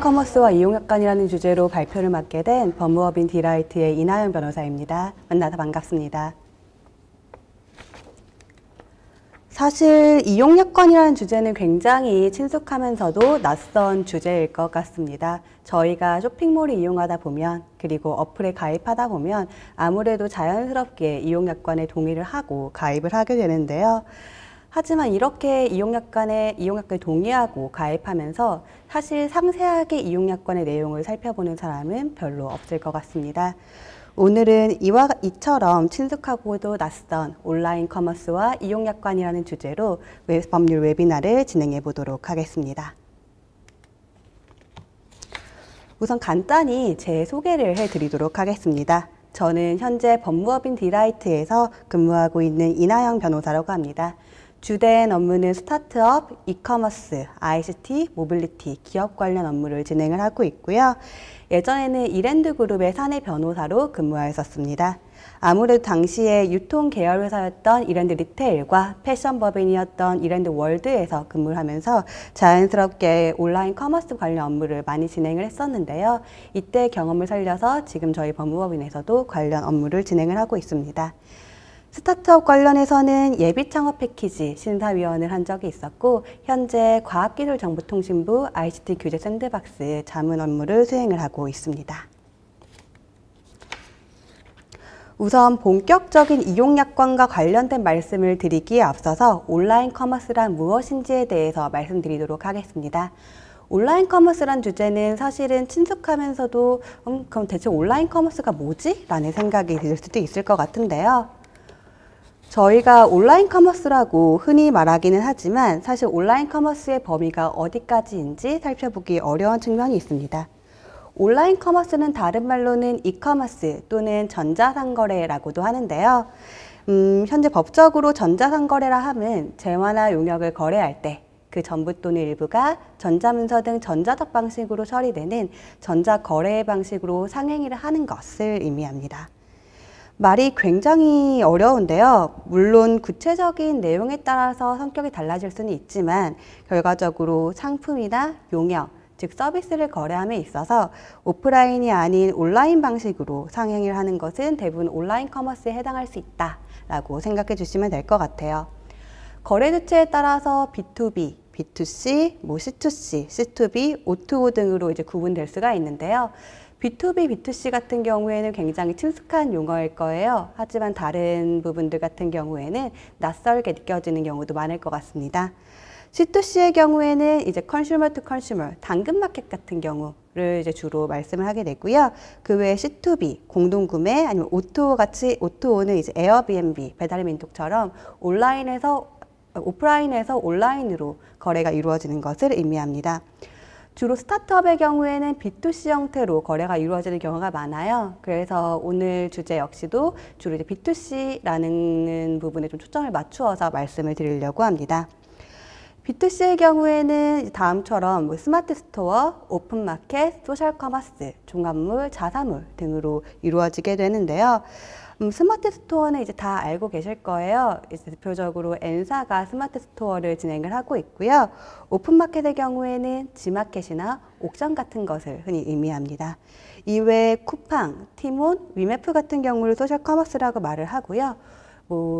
커머스와 이용약관이라는 주제로 발표를 맡게 된 법무법인 디라이트의 이나영 변호사입니다. 만나서 반갑습니다. 사실 이용약관이라는 주제는 굉장히 친숙하면서도 낯선 주제일 것 같습니다. 저희가 쇼핑몰을 이용하다 보면, 그리고 어플에 가입하다 보면 아무래도 자연스럽게 이용약관에 동의를 하고 가입을 하게 되는데요. 하지만 이렇게 이용약관에 동의하고 가입하면서 사실 상세하게 이용약관의 내용을 살펴보는 사람은 별로 없을 것 같습니다. 오늘은 이처럼 친숙하고도 낯선 온라인 커머스와 이용약관이라는 주제로 법률 웨비나를 진행해 보도록 하겠습니다. 우선 간단히 제 소개를 해드리도록 하겠습니다. 저는 현재 법무법인 디라이트에서 근무하고 있는 이나영 변호사라고 합니다. 주된 업무는 스타트업, 이커머스, ICT, 모빌리티, 기업 관련 업무를 진행을 하고 있고요. 예전에는 이랜드 그룹의 사내 변호사로 근무하였었습니다. 아무래도 당시에 유통 계열 회사였던 이랜드 리테일과 패션 법인이었던 이랜드 월드에서 근무를 하면서 자연스럽게 온라인 커머스 관련 업무를 많이 진행을 했었는데요. 이때 경험을 살려서 지금 저희 법무법인에서도 관련 업무를 진행을 하고 있습니다. 스타트업 관련해서는 예비 창업 패키지 심사위원을 한 적이 있었고, 현재 과학기술정보통신부 ICT 규제 샌드박스 자문 업무를 수행을 하고 있습니다. 우선 본격적인 이용약관과 관련된 말씀을 드리기에 앞서서 온라인 커머스란 무엇인지에 대해서 말씀드리도록 하겠습니다. 온라인 커머스란 주제는 사실은 친숙하면서도 그럼 대체 온라인 커머스가 뭐지? 라는 생각이 들 수도 있을 것 같은데요. 저희가 온라인 커머스라고 흔히 말하기는 하지만 사실 온라인 커머스의 범위가 어디까지인지 살펴보기 어려운 측면이 있습니다. 온라인 커머스는 다른 말로는 이커머스 또는 전자상거래라고도 하는데요. 현재 법적으로 전자상거래라 함은 재화나 용역을 거래할 때 그 전부 또는 일부가 전자문서 등 전자적 방식으로 처리되는 전자거래 방식으로 상행위를 하는 것을 의미합니다. 말이 굉장히 어려운데요. 물론 구체적인 내용에 따라서 성격이 달라질 수는 있지만 결과적으로 상품이나 용역, 즉 서비스를 거래함에 있어서 오프라인이 아닌 온라인 방식으로 상행을 하는 것은 대부분 온라인 커머스에 해당할 수 있다라고 생각해 주시면 될 것 같아요. 거래 주체에 따라서 B2B, B2C, C2C, C2B, O2O 등으로 이제 구분될 수가 있는데요. B2B, B2C 같은 경우에는 굉장히 친숙한 용어일 거예요. 하지만 다른 부분들 같은 경우에는 낯설게 느껴지는 경우도 많을 것 같습니다. C2C의 경우에는 이제 컨슈머 투 컨슈머, 당근마켓 같은 경우를 이제 주로 말씀을 하게 되고요. 그 외에 C2B, 공동구매, 아니면 O2O 같이, O2O는 이제 에어비앤비, 배달민족처럼 오프라인에서 온라인으로 거래가 이루어지는 것을 의미합니다. 주로 스타트업의 경우에는 B2C 형태로 거래가 이루어지는 경우가 많아요. 그래서 오늘 주제 역시도 주로 이제 B2C라는 부분에 좀 초점을 맞추어서 말씀을 드리려고 합니다. B2C의 경우에는 다음처럼 스마트 스토어, 오픈마켓, 소셜 커머스, 종합물, 자사물 등으로 이루어지게 되는데요. 스마트 스토어는 이제 다 알고 계실 거예요. 이제 대표적으로 N사가 스마트 스토어를 진행을 하고 있고요. 오픈마켓의 경우에는 지마켓이나 옥션 같은 것을 흔히 의미합니다. 이외에 쿠팡, 티몬, 위메프 같은 경우를 소셜 커머스라고 말을 하고요.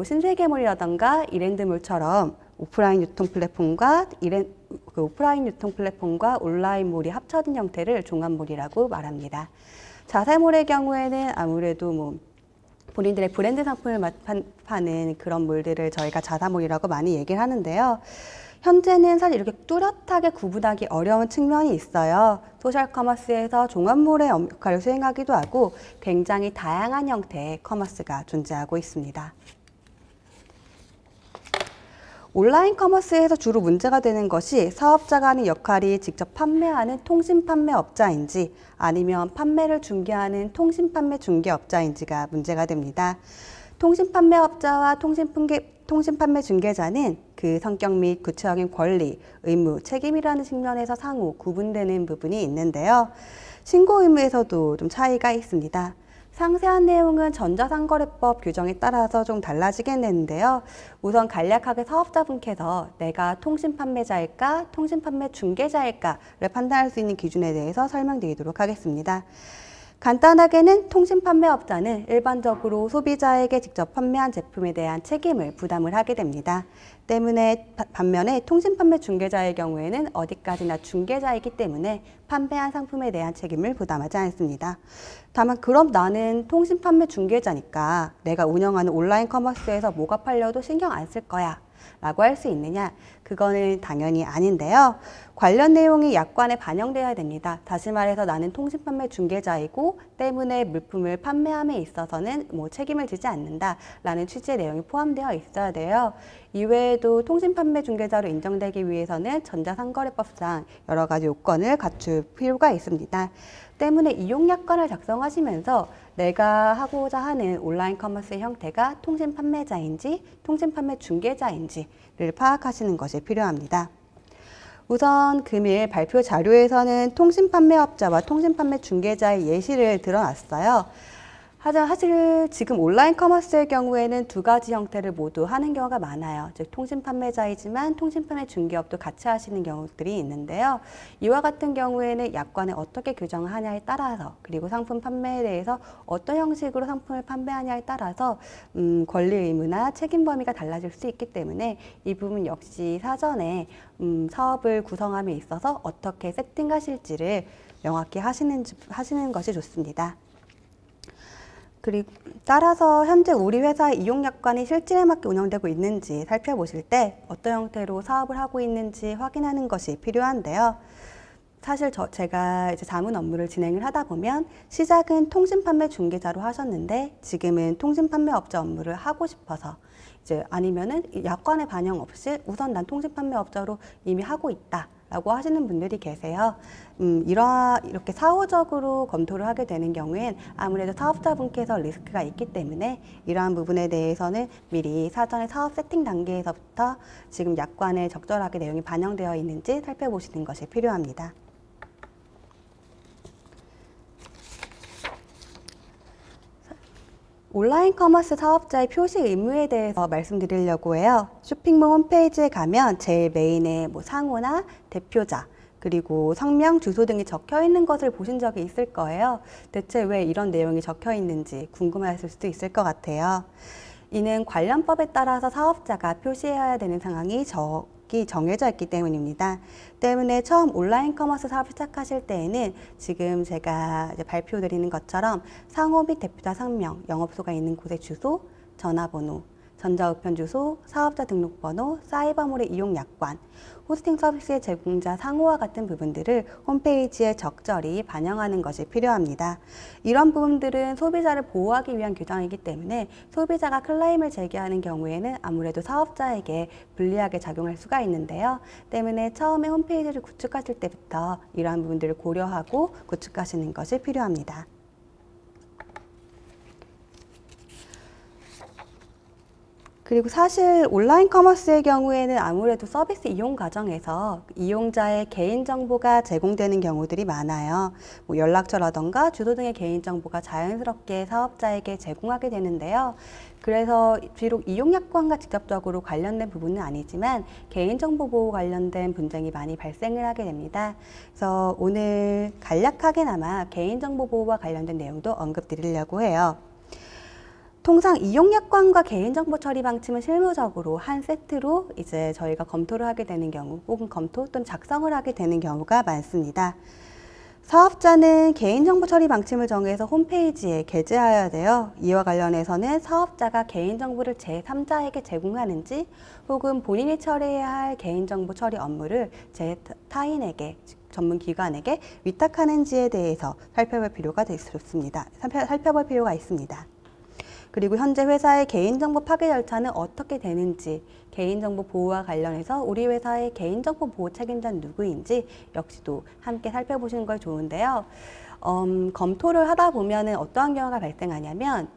신세계몰이라던가 이랜드몰처럼 오프라인 유통 플랫폼과 온라인몰이 합쳐진 형태를 종합몰이라고 말합니다. 자사몰의 경우에는 아무래도 본인들의 브랜드 상품을 파는 그런 몰들을 저희가 자사몰이라고 많이 얘기를 하는데요. 현재는 사실 이렇게 뚜렷하게 구분하기 어려운 측면이 있어요. 소셜 커머스에서 종합몰의 역할을 수행하기도 하고 굉장히 다양한 형태의 커머스가 존재하고 있습니다. 온라인 커머스에서 주로 문제가 되는 것이 사업자가 하는 역할이 직접 판매하는 통신판매업자인지 아니면 판매를 중개하는 통신판매 중개업자인지가 문제가 됩니다. 통신판매업자와 통신판매 중개자는 그 성격 및 구체적인 권리, 의무, 책임이라는 측면에서 상호 구분되는 부분이 있는데요. 신고 의무에서도 좀 차이가 있습니다. 상세한 내용은 전자상거래법 규정에 따라서 좀 달라지겠는데요. 우선 간략하게 사업자분께서 내가 통신판매자일까, 통신판매 중개자일까를 판단할 수 있는 기준에 대해서 설명드리도록 하겠습니다. 간단하게는 통신판매업자는 일반적으로 소비자에게 직접 판매한 제품에 대한 책임을 부담을 하게 됩니다. 때문에 반면에 통신판매 중개자의 경우에는 어디까지나 중개자이기 때문에 판매한 상품에 대한 책임을 부담하지 않습니다. 다만 그럼 나는 통신판매 중개자니까 내가 운영하는 온라인 커머스에서 뭐가 팔려도 신경 안 쓸 거야 라고 할 수 있느냐? 그거는 당연히 아닌데요. 관련 내용이 약관에 반영되어야 됩니다. 다시 말해서 나는 통신판매 중개자이고 때문에 물품을 판매함에 있어서는 책임을 지지 않는다 라는 취지의 내용이 포함되어 있어야 돼요. 이외에도 통신판매 중개자로 인정되기 위해서는 전자상거래법상 여러 가지 요건을 갖출 필요가 있습니다. 때문에 이용약관을 작성하시면서 내가 하고자 하는 온라인 커머스의 형태가 통신판매자인지 통신판매 중개자인지를 파악하시는 것이 필요합니다. 우선 금일 발표 자료에서는 통신판매업자와 통신판매 중개자의 예시를 드러놨어요. 하지만 사실 지금 온라인 커머스의 경우에는 두 가지 형태를 모두 하는 경우가 많아요. 즉 통신판매자이지만 통신판매 중개업도 같이 하시는 경우들이 있는데요. 이와 같은 경우에는 약관에 어떻게 규정하냐에 따라서 그리고 상품 판매에 대해서 어떤 형식으로 상품을 판매하냐에 따라서 권리 의무나 책임 범위가 달라질 수 있기 때문에 이 부분 역시 사전에 사업을 구성함에 있어서 어떻게 세팅하실지를 명확히 하시는 것이 좋습니다. 그리고 따라서 현재 우리 회사의 이용약관이 실질에 맞게 운영되고 있는지 살펴보실 때 어떤 형태로 사업을 하고 있는지 확인하는 것이 필요한데요. 사실 제가 이제 자문 업무를 진행을 하다 보면 시작은 통신판매 중개자로 하셨는데 지금은 통신판매업자 업무를 하고 싶어서 이제 아니면은 약관에 반영 없이 우선 난 통신판매업자로 이미 하고 있다 라고 하시는 분들이 계세요. 이렇게 사후적으로 검토를 하게 되는 경우엔 아무래도 사업자분께서 리스크가 있기 때문에 이러한 부분에 대해서는 미리 사전에 사업 세팅 단계에서부터 지금 약관에 적절하게 내용이 반영되어 있는지 살펴보시는 것이 필요합니다. 온라인 커머스 사업자의 표시 의무에 대해서 말씀드리려고 해요. 쇼핑몰 홈페이지에 가면 제일 메인에 상호나 대표자 그리고 성명, 주소 등이 적혀 있는 것을 보신 적이 있을 거예요. 대체 왜 이런 내용이 적혀 있는지 궁금하실 수도 있을 것 같아요. 이는 관련법에 따라서 사업자가 표시해야 되는 상황이 정해져 있기 때문입니다. 때문에 처음 온라인 커머스 사업을 시작하실 때에는 지금 제가 이제 발표드리는 것처럼 상호 및 대표자 성명, 영업소가 있는 곳의 주소, 전화번호, 전자우편 주소, 사업자 등록번호, 사이버몰의 이용 약관, 호스팅 서비스의 제공자 상호와 같은 부분들을 홈페이지에 적절히 반영하는 것이 필요합니다. 이런 부분들은 소비자를 보호하기 위한 규정이기 때문에 소비자가 클레임을 제기하는 경우에는 아무래도 사업자에게 불리하게 작용할 수가 있는데요. 때문에 처음에 홈페이지를 구축하실 때부터 이러한 부분들을 고려하고 구축하시는 것이 필요합니다. 그리고 사실 온라인 커머스의 경우에는 아무래도 서비스 이용 과정에서 이용자의 개인정보가 제공되는 경우들이 많아요. 연락처라던가 주소 등의 개인정보가 자연스럽게 사업자에게 제공하게 되는데요. 그래서 비록 이용약관과 직접적으로 관련된 부분은 아니지만 개인정보 보호 관련된 분쟁이 많이 발생을 하게 됩니다. 그래서 오늘 간략하게나마 개인정보 보호와 관련된 내용도 언급드리려고 해요. 통상 이용약관과 개인정보 처리 방침은 실무적으로 한 세트로 이제 저희가 검토를 하게 되는 경우 혹은 검토 또는 작성을 하게 되는 경우가 많습니다. 사업자는 개인정보 처리 방침을 정해서 홈페이지에 게재하여야 돼요. 이와 관련해서는 사업자가 개인정보를 제3자에게 제공하는지 혹은 본인이 처리해야 할 개인정보 처리 업무를 타인에게 전문기관에게 위탁하는지에 대해서 살펴볼 필요가 있습니다. 그리고 현재 회사의 개인정보 파괴 절차는 어떻게 되는지, 개인정보 보호와 관련해서 우리 회사의 개인정보 보호 책임자는 누구인지 역시도 함께 살펴보시는 걸 좋은데요. 검토를 하다 보면은 어떠한 경우가 발생하냐면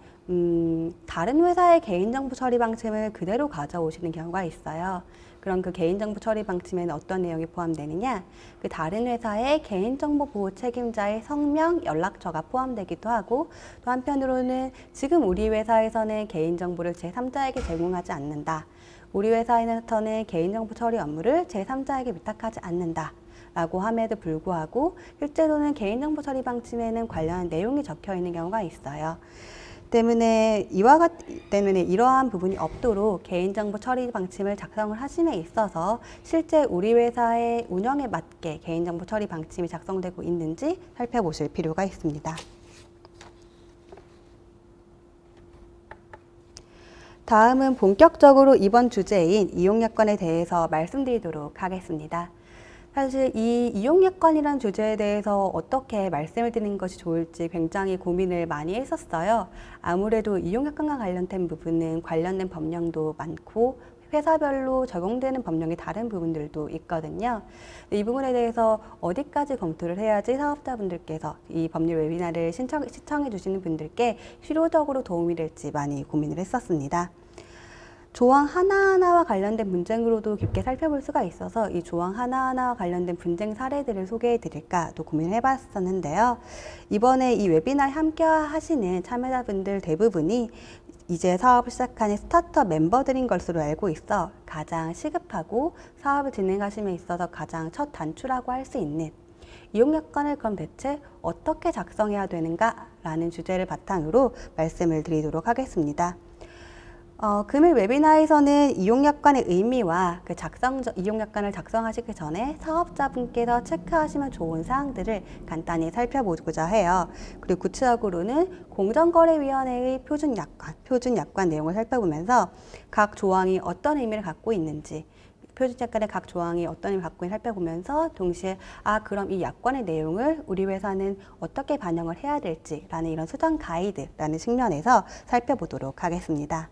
다른 회사의 개인정보 처리 방침을 그대로 가져오시는 경우가 있어요. 그럼 그 개인정보 처리 방침에는 어떤 내용이 포함되느냐? 그 다른 회사의 개인정보 보호 책임자의 성명, 연락처가 포함되기도 하고, 또 한편으로는 지금 우리 회사에서는 개인정보를 제3자에게 제공하지 않는다. 우리 회사에서는 개인정보 처리 업무를 제3자에게 위탁하지 않는다. 라고 함에도 불구하고 실제로는 개인정보 처리 방침에는 관련한 내용이 적혀 있는 경우가 있어요. 때문에 이러한 부분이 없도록 개인정보 처리 방침을 작성을 하심에 있어서 실제 우리 회사의 운영에 맞게 개인정보 처리 방침이 작성되고 있는지 살펴보실 필요가 있습니다. 다음은 본격적으로 이번 주제인 이용약관에 대해서 말씀드리도록 하겠습니다. 사실 이 이용약관이라는 주제에 대해서 어떻게 말씀을 드리는 것이 좋을지 굉장히 고민을 많이 했었어요. 아무래도 이용약관과 관련된 부분은 관련된 법령도 많고 회사별로 적용되는 법령이 다른 부분들도 있거든요. 이 부분에 대해서 어디까지 검토를 해야지 사업자분들께서 이 법률 웨비나를 시청해 주시는 분들께 실효적으로 도움이 될지 많이 고민을 했었습니다. 조항 하나하나와 관련된 분쟁으로도 깊게 살펴볼 수가 있어서 이 조항 하나하나와 관련된 분쟁 사례들을 소개해 드릴까도 고민을 해봤었는데요. 이번에 이 웨비나에 함께 하시는 참여자분들 대부분이 이제 사업을 시작하는 스타트업 멤버들인 것으로 알고 있어 가장 시급하고 사업을 진행하심에 있어서 가장 첫 단추라고 할 수 있는 이용약관을 그럼 대체 어떻게 작성해야 되는가 라는 주제를 바탕으로 말씀을 드리도록 하겠습니다. 금일 웨비나에서는 이용약관의 의미와 이용약관을 작성하시기 전에 사업자분께서 체크하시면 좋은 사항들을 간단히 살펴보고자 해요. 그리고 구체적으로는 공정거래위원회의 표준약관 내용을 살펴보면서 각 조항이 어떤 의미를 갖고 있는지, 표준약관의 각 조항이 어떤 의미를 갖고 있는지 살펴보면서 동시에 그럼 이 약관의 내용을 우리 회사는 어떻게 반영을 해야 될지라는 이런 수정 가이드라는 측면에서 살펴보도록 하겠습니다.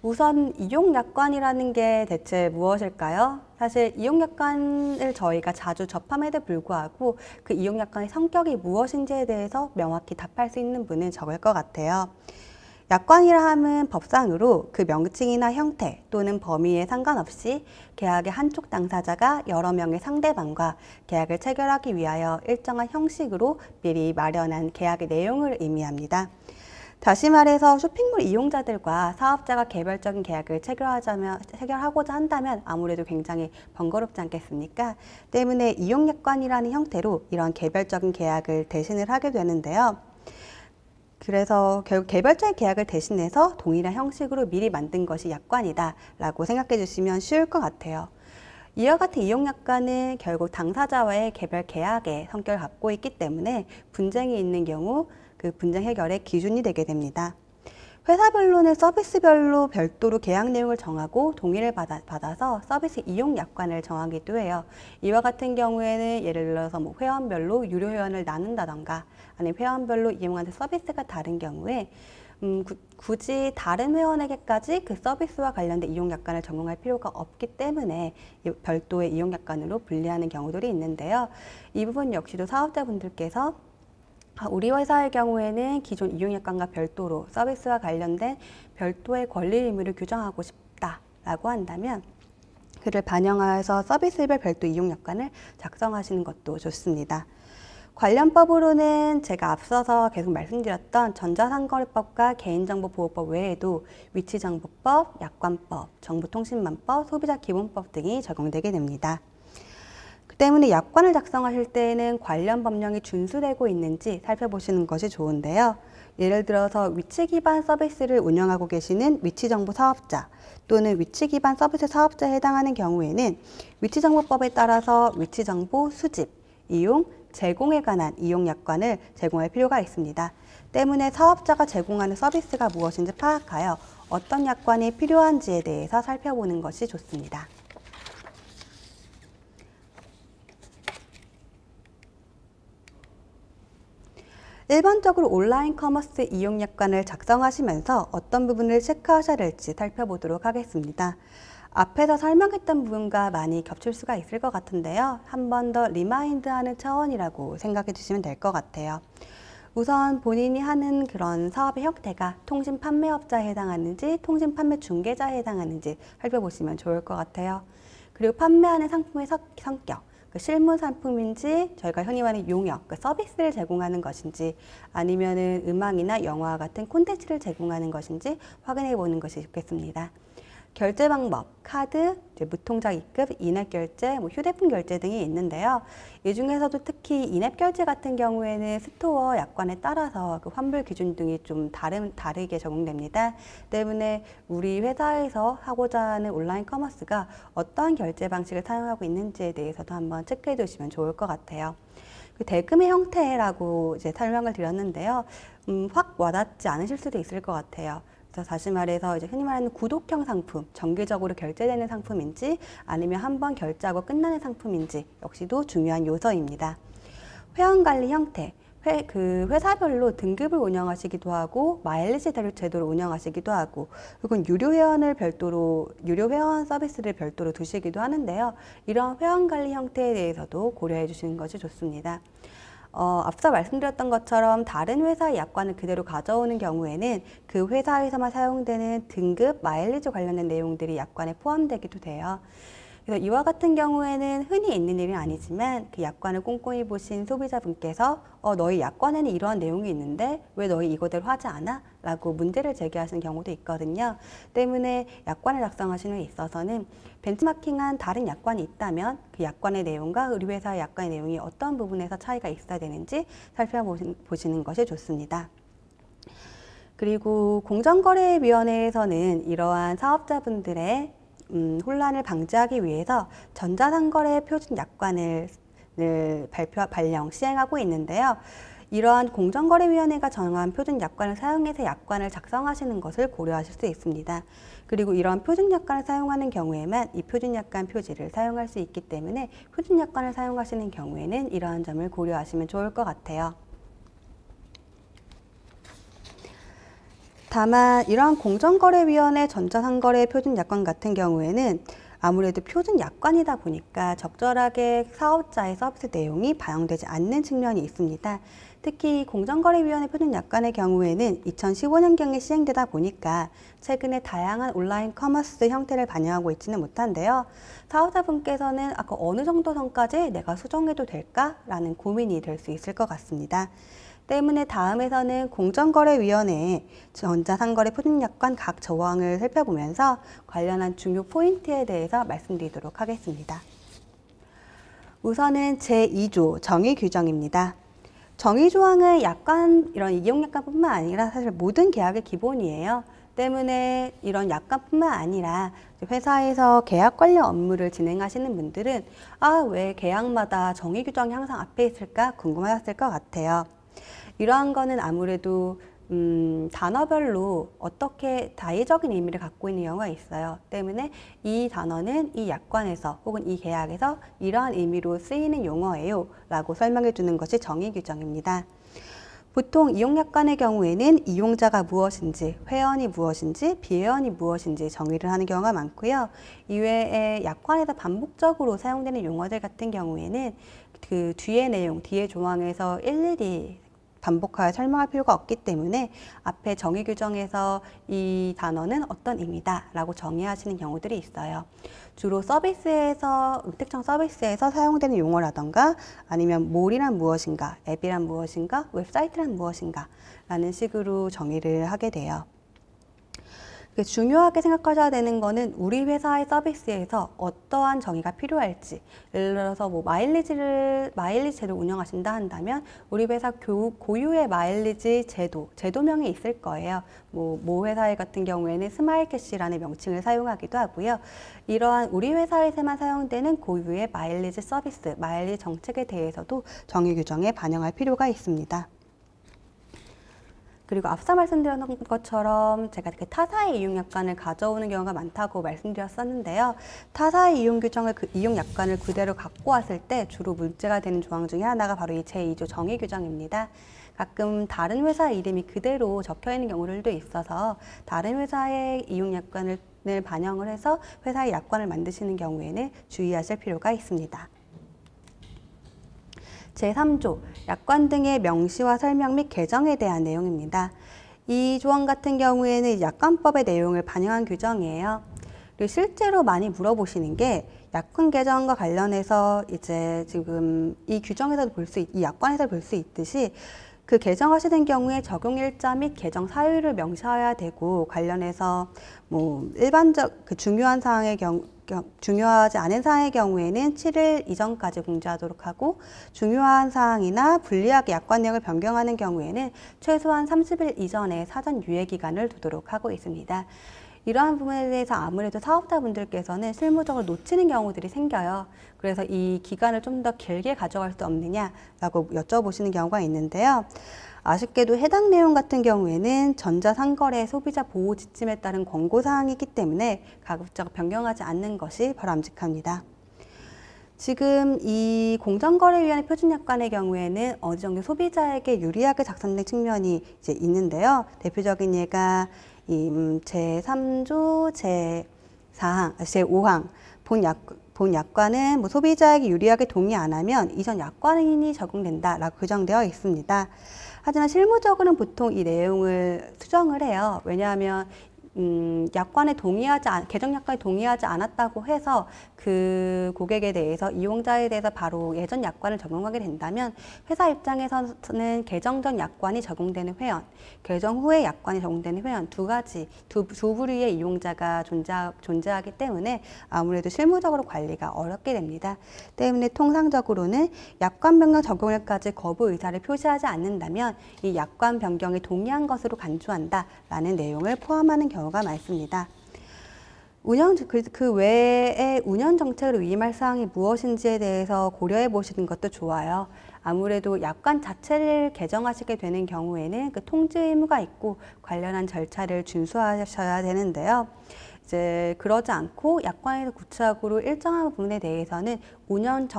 우선 이용약관이라는 게 대체 무엇일까요? 사실 이용약관을 저희가 자주 접함에도 불구하고 그 이용약관의 성격이 무엇인지에 대해서 명확히 답할 수 있는 분은 적을 것 같아요. 약관이라 함은 법상으로 그 명칭이나 형태 또는 범위에 상관없이 계약의 한쪽 당사자가 여러 명의 상대방과 계약을 체결하기 위하여 일정한 형식으로 미리 마련한 계약의 내용을 의미합니다. 다시 말해서 쇼핑몰 이용자들과 사업자가 개별적인 계약을 체결하고자 한다면 아무래도 굉장히 번거롭지 않겠습니까? 때문에 이용약관이라는 형태로 이런 개별적인 계약을 대신을 하게 되는데요. 그래서 결국 개별적인 계약을 대신해서 동일한 형식으로 미리 만든 것이 약관이다 라고 생각해 주시면 쉬울 것 같아요. 이와 같은 이용약관은 결국 당사자와의 개별 계약의 성격을 갖고 있기 때문에 분쟁이 있는 경우 그 분쟁 해결의 기준이 되게 됩니다. 회사별로는 서비스별로 별도로 계약 내용을 정하고 동의를 받아서 서비스 이용 약관을 정하기도 해요. 이와 같은 경우에는 예를 들어서 회원별로 유료 회원을 나눈다던가 아니면 회원별로 이용하는 서비스가 다른 경우에 굳이 다른 회원에게까지 그 서비스와 관련된 이용 약관을 적용할 필요가 없기 때문에 별도의 이용 약관으로 분리하는 경우들이 있는데요. 이 부분 역시도 사업자분들께서 우리 회사의 경우에는 기존 이용약관과 별도로 서비스와 관련된 별도의 권리 의무를 규정하고 싶다라고 한다면 그를 반영하여서 서비스별 별도 이용약관을 작성하시는 것도 좋습니다. 관련법으로는 제가 앞서서 계속 말씀드렸던 전자상거래법과 개인정보보호법 외에도 위치정보법, 약관법, 정보통신망법, 소비자기본법 등이 적용되게 됩니다. 때문에 약관을 작성하실 때에는 관련 법령이 준수되고 있는지 살펴보시는 것이 좋은데요. 예를 들어서 위치 기반 서비스를 운영하고 계시는 위치정보 사업자 또는 위치 기반 서비스 사업자에 해당하는 경우에는 위치정보법에 따라서 위치정보 수집, 이용, 제공에 관한 이용약관을 제공할 필요가 있습니다. 때문에 사업자가 제공하는 서비스가 무엇인지 파악하여 어떤 약관이 필요한지에 대해서 살펴보는 것이 좋습니다. 일반적으로 온라인 커머스 이용 약관을 작성하시면서 어떤 부분을 체크하셔야 될지 살펴보도록 하겠습니다. 앞에서 설명했던 부분과 많이 겹칠 수가 있을 것 같은데요. 한 번 더 리마인드하는 차원이라고 생각해 주시면 될 것 같아요. 우선 본인이 하는 그런 사업의 형태가 통신 판매업자에 해당하는지 통신 판매 중개자에 해당하는지 살펴보시면 좋을 것 같아요. 그리고 판매하는 상품의 성격, 그 실무 상품인지 저희가 흔히 말하는 용역, 그 서비스를 제공하는 것인지 아니면은 음악이나 영화 같은 콘텐츠를 제공하는 것인지 확인해 보는 것이 좋겠습니다. 결제 방법, 카드, 무통장 입금, 인앱 결제, 휴대폰 결제 등이 있는데요. 이 중에서도 특히 인앱 결제 같은 경우에는 스토어 약관에 따라서 그 환불 기준 등이 좀 다르게 적용됩니다. 때문에 우리 회사에서 하고자 하는 온라인 커머스가 어떠한 결제 방식을 사용하고 있는지에 대해서도 한번 체크해 두시면 좋을 것 같아요. 그 대금의 형태라고 이제 설명을 드렸는데요. 확 와닿지 않으실 수도 있을 것 같아요. 다시 말해서 이제 흔히 말하는 구독형 상품, 정기적으로 결제되는 상품인지 아니면 한번 결제하고 끝나는 상품인지 역시도 중요한 요소입니다. 회원관리 형태, 그 회사별로 등급을 운영하시기도 하고 마일리지 제도를 운영하시기도 하고 혹은 유료 회원 서비스를 별도로 두시기도 하는데요. 이런 회원관리 형태에 대해서도 고려해 주시는 것이 좋습니다. 앞서 말씀드렸던 것처럼 다른 회사의 약관을 그대로 가져오는 경우에는 그 회사에서만 사용되는 등급, 마일리지 관련된 내용들이 약관에 포함되기도 돼요. 그래서 이와 같은 경우에는 흔히 있는 일은 아니지만 그 약관을 꼼꼼히 보신 소비자분께서 너희 약관에는 이러한 내용이 있는데 왜 너희 이거대로 하지 않아? 라고 문제를 제기하시는 경우도 있거든요. 때문에 약관을 작성하시는 데 있어서는 벤치마킹한 다른 약관이 있다면 그 약관의 내용과 우리 회사의 약관의 내용이 어떤 부분에서 차이가 있어야 되는지 살펴보시는 것이 좋습니다. 그리고 공정거래위원회에서는 이러한 사업자분들의 혼란을 방지하기 위해서 전자상거래 표준 약관을 발령, 시행하고 있는데요. 이러한 공정거래위원회가 정한 표준 약관을 사용해서 약관을 작성하시는 것을 고려하실 수 있습니다. 그리고 이러한 표준 약관을 사용하는 경우에만 이 표준 약관 표지를 사용할 수 있기 때문에 표준 약관을 사용하시는 경우에는 이러한 점을 고려하시면 좋을 것 같아요. 다만 이러한 공정거래위원회 전자상거래 표준 약관 같은 경우에는 아무래도 표준 약관이다 보니까 적절하게 사업자의 서비스 내용이 반영되지 않는 측면이 있습니다. 특히 공정거래위원회 표준 약관의 경우에는 2015년경에 시행되다 보니까 최근에 다양한 온라인 커머스 형태를 반영하고 있지는 못한데요. 사업자분께서는 아까 어느 정도 선까지 내가 수정해도 될까라는 고민이 될 수 있을 것 같습니다. 때문에 다음에서는 공정거래위원회의 전자상거래 표준약관 각 조항을 살펴보면서 관련한 중요 포인트에 대해서 말씀드리도록 하겠습니다. 우선은 제2조 정의규정입니다. 정의조항은 약관, 이런 이용약관뿐만 아니라 사실 모든 계약의 기본이에요. 때문에 이런 약관뿐만 아니라 회사에서 계약 관련 업무를 진행하시는 분들은 왜 계약마다 정의규정이 항상 앞에 있을까 궁금하셨을 것 같아요. 이러한 거는 아무래도 단어별로 어떻게 다의적인 의미를 갖고 있는 경우가 있어요. 때문에 이 단어는 이 약관에서 혹은 이 계약에서 이러한 의미로 쓰이는 용어예요 라고 설명해 주는 것이 정의규정입니다. 보통 이용약관의 경우에는 이용자가 무엇인지, 회원이 무엇인지, 비회원이 무엇인지 정의를 하는 경우가 많고요. 이외에 약관에서 반복적으로 사용되는 용어들 같은 경우에는 그 뒤의 내용, 뒤의 조항에서 일일이 반복하여 설명할 필요가 없기 때문에 앞에 정의 규정에서 이 단어는 어떤 의미다 라고 정의하시는 경우들이 있어요. 주로 서비스에서, 특정 서비스에서 사용되는 용어라던가 아니면 몰이란 무엇인가, 앱이란 무엇인가, 웹사이트란 무엇인가 라는 식으로 정의를 하게 돼요. 중요하게 생각하셔야 되는 거는 우리 회사의 서비스에서 어떠한 정의가 필요할지, 예를 들어서 마일리지 제도를 운영하신다 한다면 우리 회사 고유의 마일리지 제도명이 있을 거예요. 모 회사 같은 경우에는 스마일 캐시라는 명칭을 사용하기도 하고요. 이러한 우리 회사에서만 사용되는 고유의 마일리지 서비스, 마일리지 정책에 대해서도 정의 규정에 반영할 필요가 있습니다. 그리고 앞서 말씀드렸던 것처럼 제가 타사의 이용약관을 가져오는 경우가 많다고 말씀드렸었는데요. 타사의 이용약관을 그대로 갖고 왔을 때 주로 문제가 되는 조항 중에 하나가 바로 이 제2조 정의규정입니다. 가끔 다른 회사 이름이 그대로 적혀 있는 경우들도 있어서 다른 회사의 이용약관을 반영을 해서 회사의 약관을 만드시는 경우에는 주의하실 필요가 있습니다. 제3조 약관 등의 명시와 설명 및 개정에 대한 내용입니다. 이 조항 같은 경우에는 약관법의 내용을 반영한 규정이에요. 그리고 실제로 많이 물어보시는 게 약관 개정과 관련해서 이제 지금 이 규정에서도 이 약관에서 볼 수 있듯이 그 개정하시는 경우에 적용일자 및 개정 사유를 명시해야 되고, 관련해서 뭐 중요한 사항의 중요하지 않은 사항의 경우에는 7일 이전까지 공지하도록 하고, 중요한 사항이나 불리하게 약관 내용을 변경하는 경우에는 최소한 30일 이전에 사전 유예 기간을 두도록 하고 있습니다. 이러한 부분에 대해서 아무래도 사업자분들께서는 실무적으로 놓치는 경우들이 생겨요. 그래서 이 기간을 좀 더 길게 가져갈 수 없느냐라고 여쭤보시는 경우가 있는데요. 아쉽게도 해당 내용 같은 경우에는 전자상거래 소비자 보호 지침에 따른 권고사항이기 때문에 가급적 변경하지 않는 것이 바람직합니다. 지금 이 공정거래위원회 표준약관의 경우에는 어느 정도 소비자에게 유리하게 작성된 측면이 이제 있는데요. 대표적인 예가 제3조 제5항 본 약관은 뭐 소비자에게 유리하게 동의 안 하면 이전 약관이 적용된다라고 규정되어 있습니다. 하지만 실무적으로는 보통 이 내용을 수정을 해요. 왜냐하면 약관에 개정 약관에 동의하지 않았다고 해서 그 고객에 대해서, 이용자에 대해서 바로 예전 약관을 적용하게 된다면 회사 입장에서는 개정 전 약관이 적용되는 회원, 개정 후에 약관이 적용되는 회원 두 부류의 이용자가 존재하기 때문에 아무래도 실무적으로 관리가 어렵게 됩니다. 때문에 통상적으로는 약관 변경 적용일까지 거부 의사를 표시하지 않는다면 이 약관 변경에 동의한 것으로 간주한다라는 내용을 포함하는 경우가 많습니다. 그 외에 운영 정책으로 위임할 사항이 무엇인지에 대해서 고려해 보시는 것도 좋아요. 아무래도 약관 자체를 개정하시게 되는 경우에는 그 통지 의무가 있고 관련한 절차를 준수하셔야 되는데요. 이제 그러지 않고 약관에서 구체적으로 일정한 부분에 대해서는 운영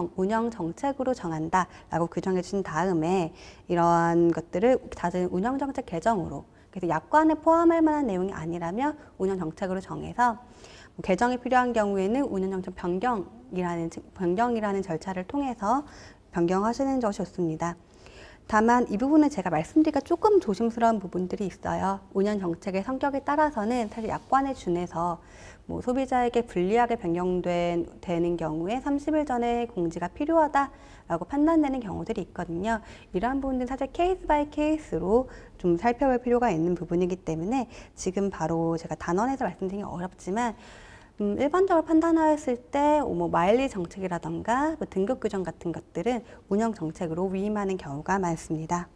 정책으로 정한다라고 규정해 주신 다음에 이러한 것들을 잦은 운영 정책 개정으로, 그래서 약관에 포함할 만한 내용이 아니라면 운영 정책으로 정해서 개정이 필요한 경우에는 운영정책 변경이라는 절차를 통해서 변경하시는 것이 좋습니다. 다만 이 부분은 제가 말씀드리기가 조금 조심스러운 부분들이 있어요. 운영정책의 성격에 따라서는 사실 약관에 준해서 뭐 소비자에게 불리하게 변경되는 경우에 30일 전에 공지가 필요하다라고 판단되는 경우들이 있거든요. 이러한 부분들은 사실 케이스 바이 케이스로 좀 살펴볼 필요가 있는 부분이기 때문에 지금 바로 제가 단언해서 말씀드리기 어렵지만 일반적으로 판단하였을 때 뭐 마일리지 정책이라던가 뭐 등급 규정 같은 것들은 운영 정책으로 위임하는 경우가 많습니다.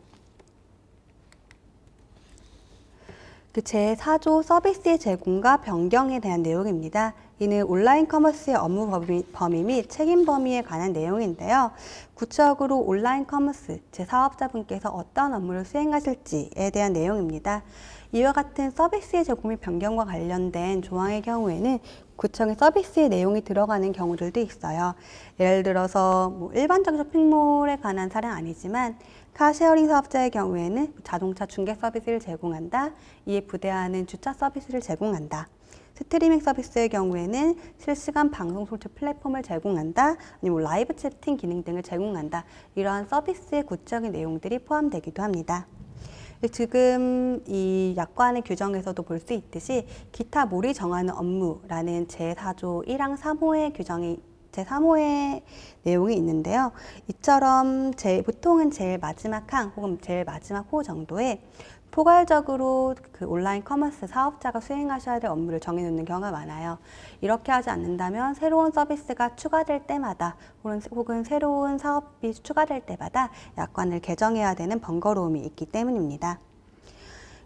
그 제4조 서비스의 제공과 변경에 대한 내용입니다. 이는 온라인 커머스의 업무 범위 및 책임 범위에 관한 내용인데요. 구체적으로 온라인 커머스 제 사업자분께서 어떤 업무를 수행하실지에 대한 내용입니다. 이와 같은 서비스의 제공 및 변경과 관련된 조항의 경우에는 구청의 서비스의 내용이 들어가는 경우들도 있어요. 예를 들어서 뭐 일반적 쇼핑몰에 관한 사례는 아니지만 카쉐어링 사업자의 경우에는 자동차 중개 서비스를 제공한다, 이에 부대하는 주차 서비스를 제공한다. 스트리밍 서비스의 경우에는 실시간 방송 소출 플랫폼을 제공한다, 아니면 라이브 채팅 기능 등을 제공한다. 이러한 서비스의 구체적인 내용들이 포함되기도 합니다. 지금 이 약관의 규정에서도 볼 수 있듯이 기타 몰이 정하는 업무라는 제4조 1항 3호의 규정이 제3호의 내용이 있는데요. 이처럼 보통은 제일 마지막 항 혹은 제일 마지막 호 정도에 포괄적으로 그 온라인 커머스 사업자가 수행하셔야 될 업무를 정해놓는 경우가 많아요. 이렇게 하지 않는다면 새로운 서비스가 추가될 때마다 혹은 새로운 사업이 추가될 때마다 약관을 개정해야 되는 번거로움이 있기 때문입니다.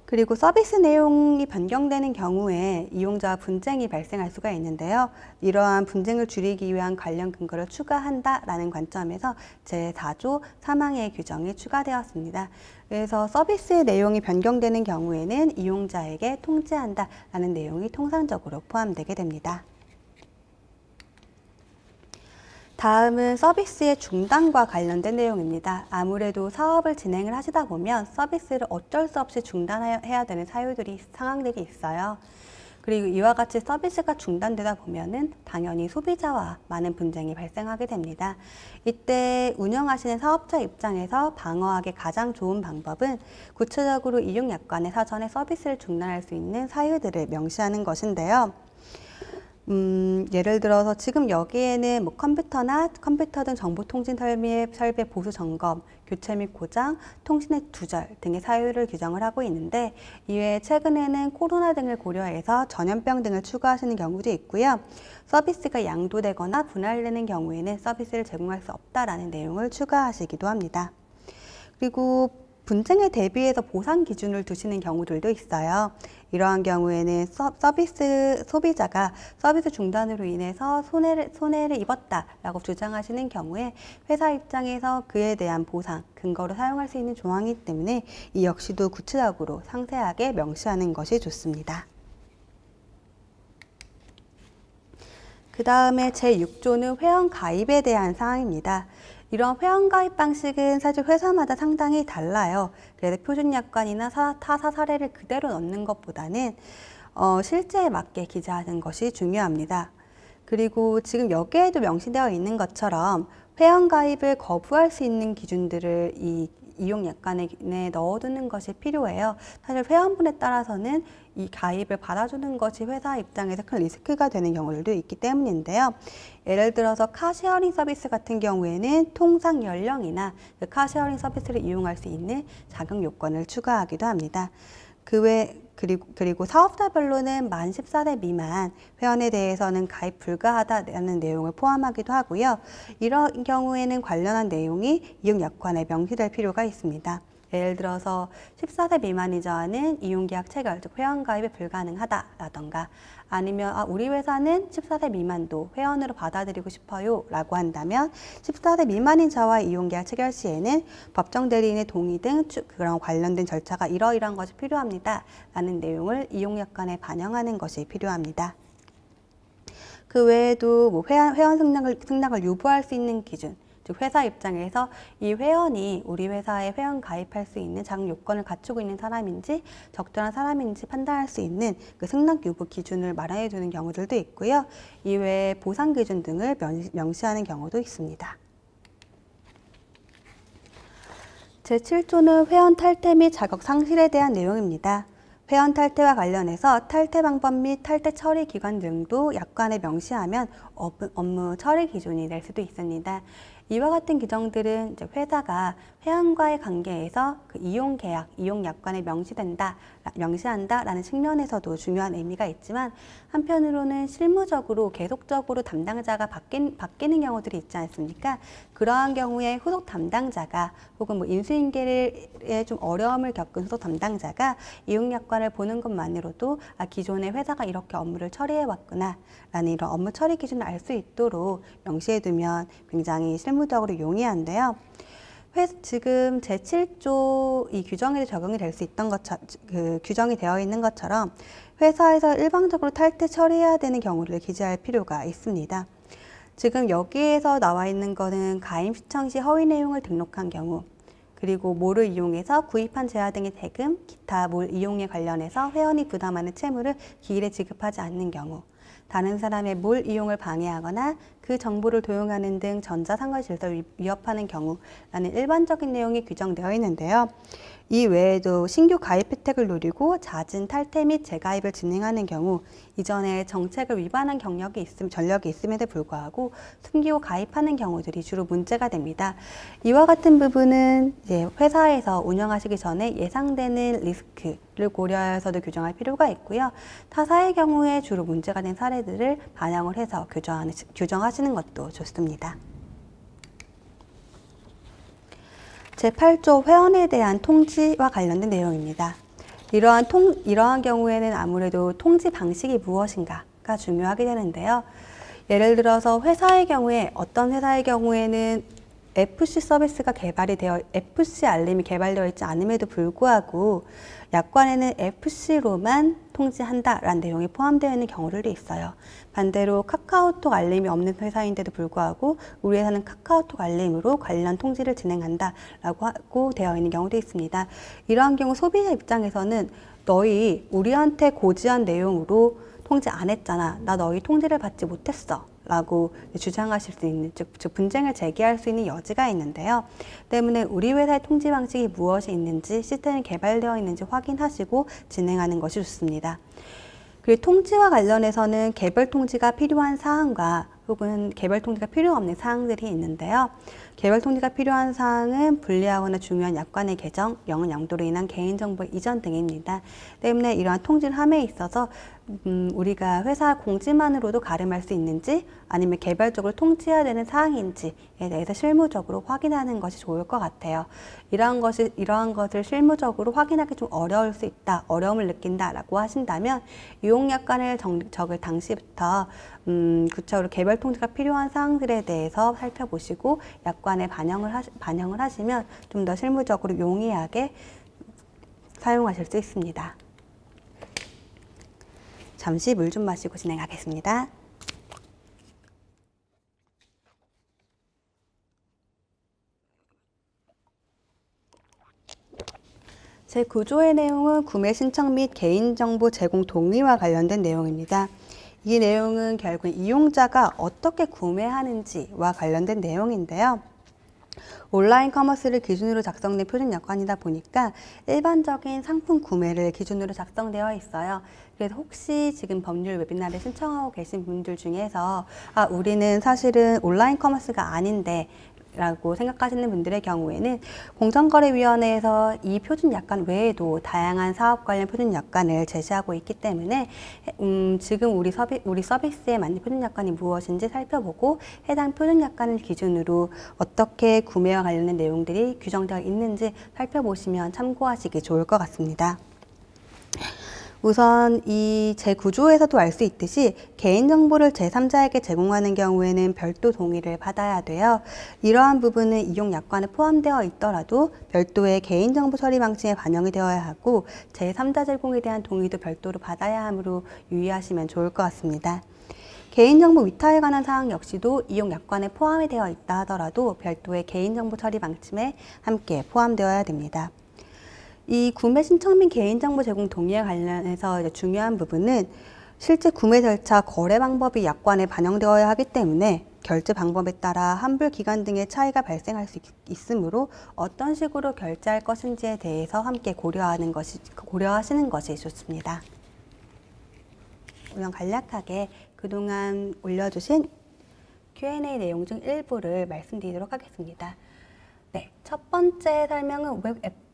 그리고 서비스 내용이 변경되는 경우에 이용자와 분쟁이 발생할 수가 있는데요. 이러한 분쟁을 줄이기 위한 관련 근거를 추가한다라는 관점에서 제4조 3항의 규정이 추가되었습니다. 그래서 서비스의 내용이 변경되는 경우에는 이용자에게 통지한다라는 내용이 통상적으로 포함되게 됩니다. 다음은 서비스의 중단과 관련된 내용입니다. 아무래도 사업을 진행을 하시다 보면 서비스를 어쩔 수 없이 중단해야 되는 상황들이 있어요. 그리고 이와 같이 서비스가 중단되다 보면은 당연히 소비자와 많은 분쟁이 발생하게 됩니다. 이때 운영하시는 사업자 입장에서 방어하기 가장 좋은 방법은 구체적으로 이용약관의 사전에 서비스를 중단할 수 있는 사유들을 명시하는 것인데요. 예를 들어서 지금 여기에는 뭐 컴퓨터 등 정보통신 설비의 보수 점검, 교체 및 고장, 통신의 두절 등의 사유를 규정을 하고 있는데, 이외에 최근에는 코로나 등을 고려해서 전염병 등을 추가하시는 경우도 있고요. 서비스가 양도되거나 분할되는 경우에는 서비스를 제공할 수 없다라는 내용을 추가하시기도 합니다. 그리고 분쟁에 대비해서 보상 기준을 두시는 경우들도 있어요. 이러한 경우에는 소비자가 서비스 중단으로 인해서 손해를 입었다라고 주장하시는 경우에 회사 입장에서 그에 대한 보상, 근거로 사용할 수 있는 조항이기 때문에 이 역시도 구체적으로 상세하게 명시하는 것이 좋습니다. 그 다음에 제6조는 회원 가입에 대한 사항입니다. 이런 회원가입 방식은 사실 회사마다 상당히 달라요. 그래서 표준약관이나 타사 사례를 그대로 넣는 것보다는 실제에 맞게 기재하는 것이 중요합니다. 그리고 지금 여기에도 명시되어 있는 것처럼 회원가입을 거부할 수 있는 기준들을 이 이용약관에 넣어두는 것이 필요해요. 사실 회원분에 따라서는 이 가입을 받아주는 것이 회사 입장에서 큰 리스크가 되는 경우들도 있기 때문인데요. 예를 들어서 카쉐어링 서비스 같은 경우에는 통상 연령이나 그 카쉐어링 서비스를 이용할 수 있는 자격 요건을 추가하기도 합니다. 그리고 사업자별로는 만 14세 미만 회원에 대해서는 가입 불가하다라는 내용을 포함하기도 하고요. 이런 경우에는 관련한 내용이 이용약관에 명시될 필요가 있습니다. 예를 들어서 14세 미만이자 하는 이용계약 체결, 즉 회원가입이 불가능하다라던가, 아니면 우리 회사는 14세 미만도 회원으로 받아들이고 싶어요 라고 한다면 14세 미만인 자와의 이용계약 체결 시에는 법정 대리인의 동의 등 그런 관련된 절차가 이러이러한 것이 필요합니다 라는 내용을 이용약관에 반영하는 것이 필요합니다. 그 외에도 뭐 회원 승낙을 유보할 수 있는 기준, 즉 회사 입장에서 이 회원이 우리 회사에 회원 가입할 수 있는 자격 요건을 갖추고 있는 사람인지 적절한 사람인지 판단할 수 있는 그 승낙 유보 기준을 마련해 두는 경우들도 있고요. 이외에 보상 기준 등을 명시하는 경우도 있습니다. 제7조는 회원 탈퇴 및 자격 상실에 대한 내용입니다. 회원 탈퇴와 관련해서 탈퇴 방법 및 탈퇴 처리 기간 등도 약관에 명시하면 업무 처리 기준이 될 수도 있습니다. 이와 같은 규정들은 이제 회사가 회원과의 관계에서 그 이용 계약, 이용 약관에 명시한다라는 측면에서도 중요한 의미가 있지만, 한편으로는 실무적으로 계속적으로 담당자가 바뀌는 경우들이 있지 않습니까? 그러한 경우에 후속 담당자가 혹은 뭐 인수인계에 좀 어려움을 겪은 후속 담당자가 이용 약관을 보는 것만으로도 기존의 회사가 이렇게 업무를 처리해 왔구나 라는 이런 업무 처리 기준을 알 수 있도록 명시해 두면 굉장히 실무적으로 용이한데요. 지금 제7조 이 규정에 적용이 될 수 있던 규정이 되어 있는 것처럼 회사에서 일방적으로 탈퇴 처리해야 되는 경우를 기재할 필요가 있습니다. 지금 여기에서 나와 있는 거는 가입 신청 시 허위 내용을 등록한 경우, 그리고 몰을 이용해서 구입한 재화 등의 세금, 기타 몰 이용에 관련해서 회원이 부담하는 채무를 기일에 지급하지 않는 경우, 다른 사람의 몰 이용을 방해하거나 그 정보를 도용하는 등 전자상거 질서를 위협하는 경우라는 일반적인 내용이 규정되어 있는데요. 이 외에도 신규 가입 혜택을 노리고 잦은 탈퇴 및 재가입을 진행하는 경우, 이전에 정책을 위반한 전력이 있음에도 불구하고 숨기고 가입하는 경우들이 주로 문제가 됩니다. 이와 같은 부분은 이제 회사에서 운영하시기 전에 예상되는 리스크를 고려해서도 규정할 필요가 있고요. 타사의 경우에 주로 문제가 된 사례들을 반영을 해서 규정하시는 것도 좋습니다. 제8조 회원에 대한 통지와 관련된 내용입니다. 이러한 경우에는 아무래도 통지 방식이 무엇인가가 중요하게 되는데요. 예를 들어서 어떤 회사의 경우에는 FC 서비스가 FC 알림이 개발되어 있지 않음에도 불구하고 약관에는 FC로만 통지한다라는 내용이 포함되어 있는 경우들도 있어요. 반대로 카카오톡 알림이 없는 회사인데도 불구하고 우리 회사는 카카오톡 알림으로 관련 통지를 진행한다라고 되어 있는 경우도 있습니다. 이러한 경우 소비자 입장에서는 너희 우리한테 고지한 내용으로 통지 안 했잖아. 나 너희 통지를 받지 못했어. 라고 주장하실 수 있는, 즉 분쟁을 제기할 수 있는 여지가 있는데요. 때문에 우리 회사의 통지 방식이 무엇이 있는지, 시스템이 개발되어 있는지 확인하시고 진행하는 것이 좋습니다. 그리고 통지와 관련해서는 개별 통지가 필요한 사항과 혹은 개별 통지가 필요 없는 사항들이 있는데요. 개별 통지가 필요한 사항은 불리하거나 중요한 약관의 개정, 영은 영도로 인한 개인정보 이전 등입니다. 때문에 이러한 통지를 함에 있어서 우리가 회사 공지만으로도 가름할 수 있는지 아니면 개별적으로 통지해야 되는 사항인지에 대해서 실무적으로 확인하는 것이 좋을 것 같아요. 이러한 것을 실무적으로 확인하기 좀 어려울 수 있다, 어려움을 느낀다라고 하신다면 이용약관을 적을 당시부터 구체적으로 개별 통지가 필요한 사항들에 대해서 살펴보시고 약관에 반영을 하시면 좀 더 실무적으로 용이하게 사용하실 수 있습니다. 잠시 물 좀 마시고 진행하겠습니다. 제9조의 내용은 구매 신청 및 개인정보 제공 동의와 관련된 내용입니다. 이 내용은 결국 이용자가 어떻게 구매하는지와 관련된 내용인데요. 온라인 커머스를 기준으로 작성된 표준약관이다 보니까 일반적인 상품 구매를 기준으로 작성되어 있어요. 그래서 혹시 지금 법률 웨비나를 신청하고 계신 분들 중에서 우리는 사실은 온라인 커머스가 아닌데 라고 생각하시는 분들의 경우에는 공정거래위원회에서 이 표준약관 외에도 다양한 사업 관련 표준약관을 제시하고 있기 때문에 지금 우리 서비스에 맞는 표준약관이 무엇인지 살펴보고 해당 표준약관을 기준으로 어떻게 구매와 관련된 내용들이 규정되어 있는지 살펴보시면 참고하시기 좋을 것 같습니다. 우선 이 제9조에서도 알 수 있듯이 개인정보를 제3자에게 제공하는 경우에는 별도 동의를 받아야 돼요. 이러한 부분은 이용약관에 포함되어 있더라도 별도의 개인정보 처리 방침에 반영이 되어야 하고 제3자 제공에 대한 동의도 별도로 받아야 하므로 유의하시면 좋을 것 같습니다. 개인정보 위탁에 관한 사항 역시도 이용약관에 포함이 되어 있다 하더라도 별도의 개인정보 처리 방침에 함께 포함되어야 됩니다. 이 구매 신청 및 개인정보 제공 동의에 관련해서 이제 중요한 부분은 실제 구매 절차, 거래 방법이 약관에 반영되어야 하기 때문에 결제 방법에 따라 환불 기간 등의 차이가 발생할 수 있으므로 어떤 식으로 결제할 것인지에 대해서 함께 고려하시는 것이 좋습니다. 우선 간략하게 그동안 올려주신 Q&A 내용 중 일부를 말씀드리도록 하겠습니다. 네, 첫 번째 설명은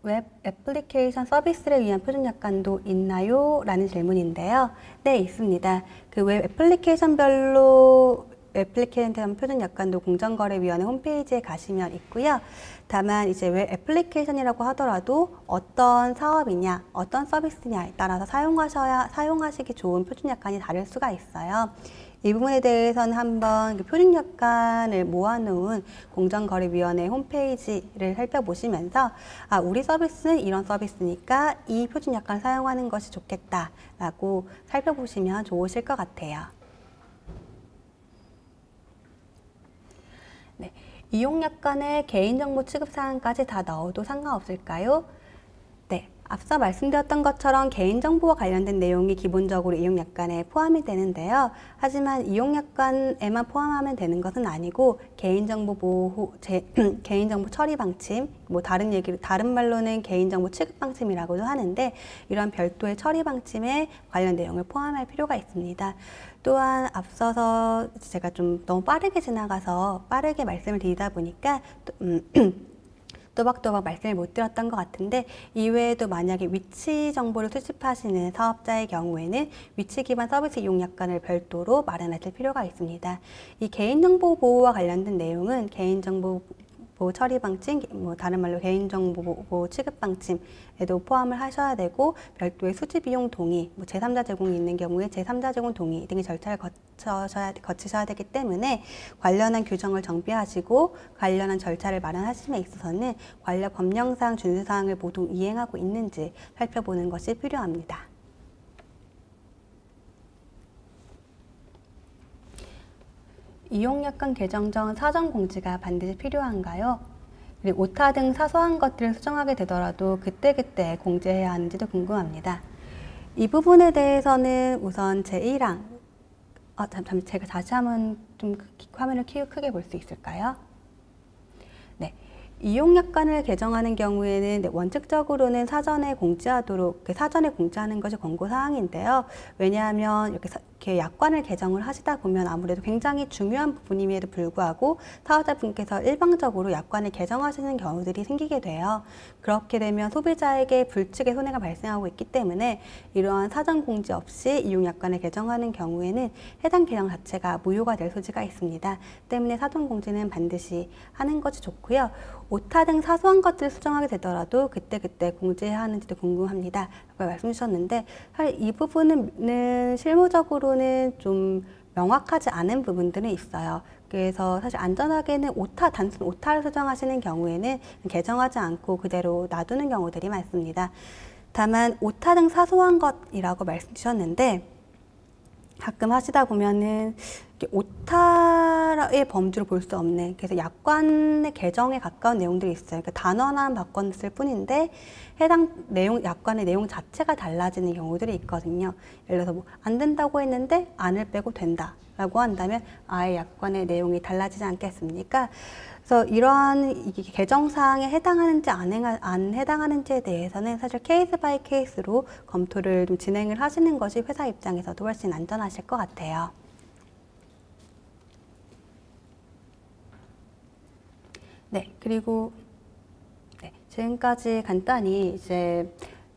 웹 애플리케이션 서비스를 위한 표준약관도 있나요? 라는 질문인데요. 네, 있습니다. 그 웹 애플리케이션별로 애플리케이션 표준약관도 공정거래위원회 홈페이지에 가시면 있고요. 다만 이제 웹 애플리케이션이라고 하더라도 어떤 사업이냐, 어떤 서비스냐에 따라서 사용하시기 좋은 표준약관이 다를 수가 있어요. 이 부분에 대해서는 한번 그 표준약관을 모아놓은 공정거래위원회 홈페이지를 살펴보시면서 우리 서비스는 이런 서비스니까 이 표준약관 사용하는 것이 좋겠다라고 살펴보시면 좋으실 것 같아요. 네, 이용약관에 개인정보 취급 사항까지 다 넣어도 상관없을까요? 네, 앞서 말씀드렸던 것처럼 개인정보와 관련된 내용이 기본적으로 이용약관에 포함이 되는데요. 하지만 이용약관에만 포함하면 되는 것은 아니고 개인정보 보호, 개인정보 처리 방침, 다른 말로는 개인정보 취급 방침이라고도 하는데 이러한 별도의 처리 방침에 관련 내용을 포함할 필요가 있습니다. 또한 앞서서 제가 좀 너무 빠르게 지나가서 빠르게 말씀을 드리다 보니까 또박또박 말씀을 못 드렸던 것 같은데 이외에도 만약에 위치 정보를 수집하시는 사업자의 경우에는 위치 기반 서비스 이용약관을 별도로 마련하실 필요가 있습니다. 이 개인정보 보호와 관련된 내용은 개인정보 보호 처리 방침, 다른 말로 개인정보 보호 취급 방침에도 포함을 하셔야 되고 별도의 수집 비용 동의, 제3자 제공이 있는 경우에 제3자 제공 동의 등의 절차를 거치셔야 되기 때문에 관련한 규정을 정비하시고 관련한 절차를 마련하심에 있어서는 관련 법령상 준수사항을 모두 이행하고 있는지 살펴보는 것이 필요합니다. 이용약관 개정 전 사전 공지가 반드시 필요한가요? 그리고 오타 등 사소한 것들을 수정하게 되더라도 그때그때 공지해야 하는지도 궁금합니다. 이 부분에 대해서는 우선 제1항, 제가 다시 한번 좀 화면을 크게 볼 수 있을까요? 네. 이용약관을 개정하는 경우에는 원칙적으로는 사전에 공지하도록, 사전에 공지하는 것이 권고사항인데요. 왜냐하면 이렇게 약관을 개정을 하시다 보면 아무래도 굉장히 중요한 부분임에도 불구하고 사업자분께서 일방적으로 약관을 개정하시는 경우들이 생기게 돼요. 그렇게 되면 소비자에게 불측의 손해가 발생하고 있기 때문에 이러한 사전 공지 없이 이용약관을 개정하는 경우에는 해당 개정 자체가 무효가 될 소지가 있습니다. 때문에 사전 공지는 반드시 하는 것이 좋고요. 오타 등 사소한 것들을 수정하게 되더라도 그때그때 공지해야 하는지도 궁금합니다. 라고 말씀 주셨는데, 사실 이 부분은 실무적으로는 좀 명확하지 않은 부분들은 있어요. 그래서 사실 안전하게는 단순 오타를 수정하시는 경우에는 개정하지 않고 그대로 놔두는 경우들이 많습니다. 다만 오타 등 사소한 것이라고 말씀 주셨는데, 가끔 하시다 보면은 오타의 범주를 볼 수 없는, 그래서 약관의 개정에 가까운 내용들이 있어요. 그러니까 단어 하나만 바꿨을 뿐인데 해당 약관의 내용 자체가 달라지는 경우들이 있거든요. 예를 들어서 안 된다고 했는데 안을 빼고 된다 라고 한다면 아예 약관의 내용이 달라지지 않겠습니까? 그래서 이러한 개정사항에 해당하는지 안 해당하는지에 대해서는 사실 케이스 바이 케이스로 검토를 좀 진행을 하시는 것이 회사 입장에서도 훨씬 안전하실 것 같아요. 네, 그리고 지금까지 간단히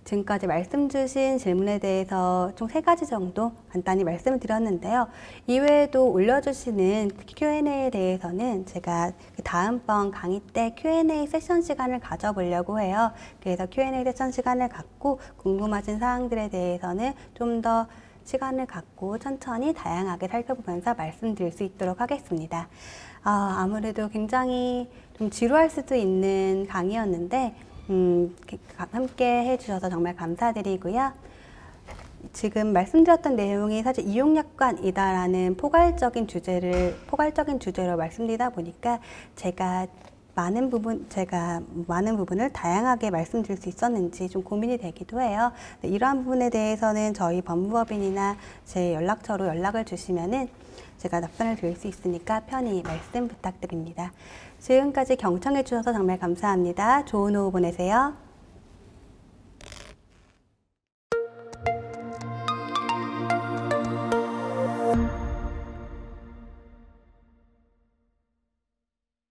지금까지 말씀 주신 질문에 대해서 총 3가지 정도 간단히 말씀을 드렸는데요. 이외에도 올려주시는 Q&A에 대해서는 제가 다음번 강의 때 Q&A 세션 시간을 가져보려고 해요. 그래서 Q&A 세션 시간을 갖고 궁금하신 사항들에 대해서는 좀 더 시간을 갖고 천천히 다양하게 살펴보면서 말씀드릴 수 있도록 하겠습니다. 아무래도 굉장히 좀 지루할 수도 있는 강의였는데 함께 해주셔서 정말 감사드리고요. 지금 말씀드렸던 내용이 사실 이용약관이다라는 포괄적인 주제로 말씀드리다 보니까 제가 많은 부분을 다양하게 말씀드릴 수 있었는지 좀 고민이 되기도 해요. 이러한 부분에 대해서는 저희 법무법인이나 제 연락처로 연락을 주시면은 제가 답변을 드릴 수 있으니까 편히 말씀 부탁드립니다. 지금까지 경청해 주셔서 정말 감사합니다. 좋은 오후 보내세요.